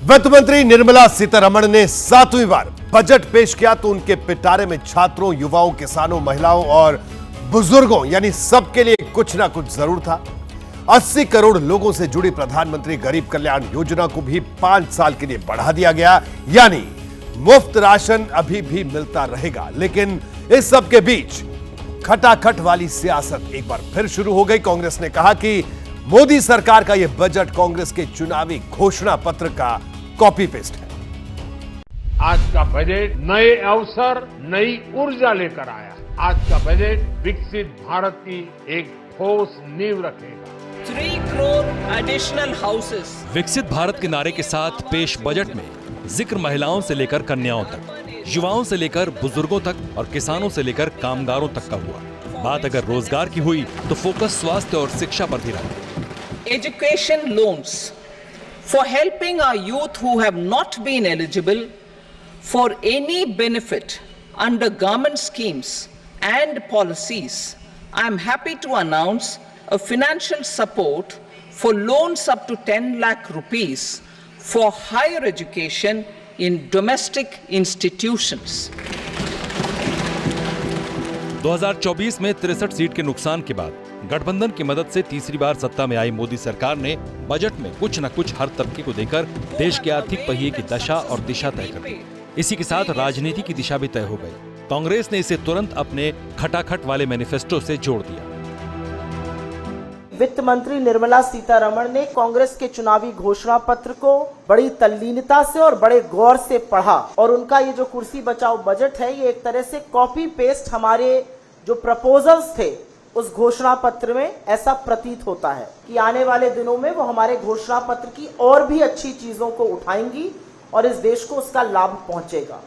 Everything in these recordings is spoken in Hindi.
वित्त मंत्री निर्मला सीतारमण ने 7वीं बार बजट पेश किया तो उनके पिटारे में छात्रों, युवाओं, किसानों, महिलाओं और बुजुर्गों यानी सबके लिए कुछ ना कुछ जरूर था। 80 करोड़ लोगों से जुड़ी प्रधानमंत्री गरीब कल्याण योजना को भी 5 साल के लिए बढ़ा दिया गया, यानी मुफ्त राशन अभी भी मिलता रहेगा। लेकिन इस सब के बीच खटाखट वाली सियासत एक बार फिर शुरू हो गई। कांग्रेस ने कहा कि मोदी सरकार का यह बजट कांग्रेस के चुनावी घोषणा पत्र का कॉपी पेस्ट है। आज का बजट नए अवसर, नई ऊर्जा लेकर आया। आज का बजट विकसित भारत की एक ठोस नींव रखेगा। 3 करोड़ एडिशनल हाउसेस। विकसित भारत के नारे के साथ पेश बजट में जिक्र महिलाओं से लेकर कन्याओं तक, युवाओं से लेकर बुजुर्गों तक और किसानों से लेकर कामगारों तक का हुआ। बात अगर रोजगार की हुई तो फोकस स्वास्थ्य और शिक्षा पर भी रहा। Education loans for helping our youth who have not been eligible for any benefit under government schemes and policies. I am happy to announce a financial support for loans up to 10 lakh rupees for higher education in domestic institutions. 2024 में 63 सीट के नुकसान के बाद गठबंधन की मदद से तीसरी बार सत्ता में आई मोदी सरकार ने बजट में कुछ न कुछ हर तबके को देकर देश के आर्थिक पहिए की दशा और दिशा तय कर दी। इसी के साथ राजनीति की दिशा भी तय हो गई। कांग्रेस ने इसे तुरंत अपने खटाखट वाले मैनिफेस्टो से जोड़ दिया। वित्त मंत्री निर्मला सीतारमण ने कांग्रेस के चुनावी घोषणा पत्र को बड़ी तल्लीनता से और बड़े गौर से पढ़ा और उनका ये जो कुर्सी बचाओ बजट है, ये एक तरह से कॉपी पेस्ट हमारे जो प्रपोजल्स थे उस घोषणा पत्र में ऐसा प्रतीत होता है कि आने वाले दिनों में वो हमारे घोषणा पत्र की और भी अच्छी चीजों को उठाएंगी और इस देश को उसका लाभ पहुंचेगा।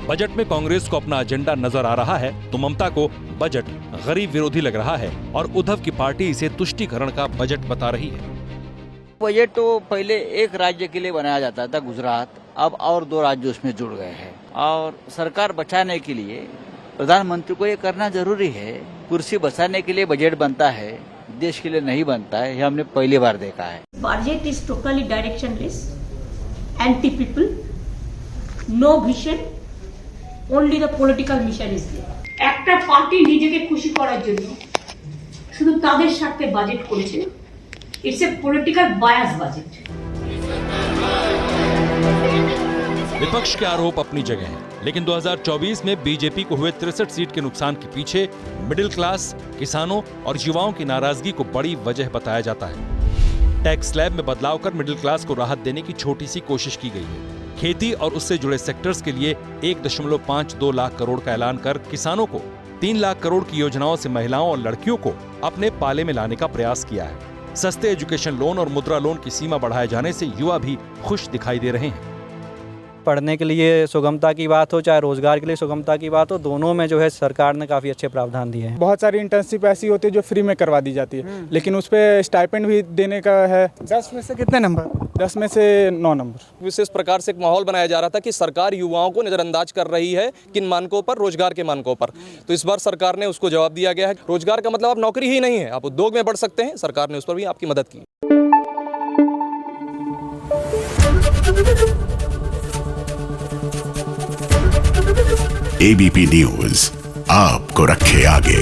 बजट में कांग्रेस को अपना एजेंडा नजर आ रहा है तो ममता को बजट गरीब विरोधी लग रहा है और उद्धव की पार्टी इसे तुष्टीकरण का बजट बता रही है। बजट तो पहले एक राज्य के लिए बनाया जाता था, गुजरात, अब और 2 राज्य उसमें जुड़ गए हैं और सरकार बचाने के लिए प्रधानमंत्री को ये करना जरूरी है। कुर्सी बचाने के लिए बजट बनता है, देश के लिए नहीं बनता है, ये हमने पहली बार देखा है। Budget is totally directionless, anti people, no vision, only the political mission is there. একটা পার্টি নিজেকে খুশি করার জন্য শুধু তাদের স্বার্থে বাজেট করেছে। It's a political bias budget. विपक्ष के आरोप अपनी जगह है, लेकिन 2024 में बीजेपी को हुए 63 सीट के नुकसान के पीछे मिडिल क्लास, किसानों और युवाओं की नाराजगी को बड़ी वजह बताया जाता है। टैक्स स्लैब में बदलाव कर मिडिल क्लास को राहत देने की छोटी सी कोशिश की गई है। खेती और उससे जुड़े सेक्टर्स के लिए 1.52 लाख करोड़ का ऐलान कर किसानों को 3 लाख करोड़ की योजनाओं से महिलाओं और लड़कियों को अपने पाले में लाने का प्रयास किया है। सस्ते एजुकेशन लोन और मुद्रा लोन की सीमा बढ़ाए जाने से युवा भी खुश दिखाई दे रहे हैं। पढ़ने के लिए सुगमता की बात हो, चाहे रोजगार के लिए सुगमता की बात हो, दोनों में जो है सरकार ने काफी अच्छे प्रावधान दिए हैं। बहुत सारी इंटर्नशिप ऐसी होती है जो फ्री में करवा दी जाती है, लेकिन उस पे स्टाइपेंड भी देने का है। 10 में से कितने नंबर? 10 में से 9 नंबर। विशेष प्रकार से एक माहौल बनाया जा रहा था कि सरकार युवाओं को नजरअंदाज कर रही है, किन मानकों पर? रोजगार के मानकों पर। तो इस बार सरकार ने उसको जवाब दिया गया है। रोजगार का मतलब आप नौकरी ही नहीं है, आप उद्योग में बढ़ सकते हैं। सरकार ने उस पर भी आपकी मदद की। एबीपी न्यूज आपको रखे आगे।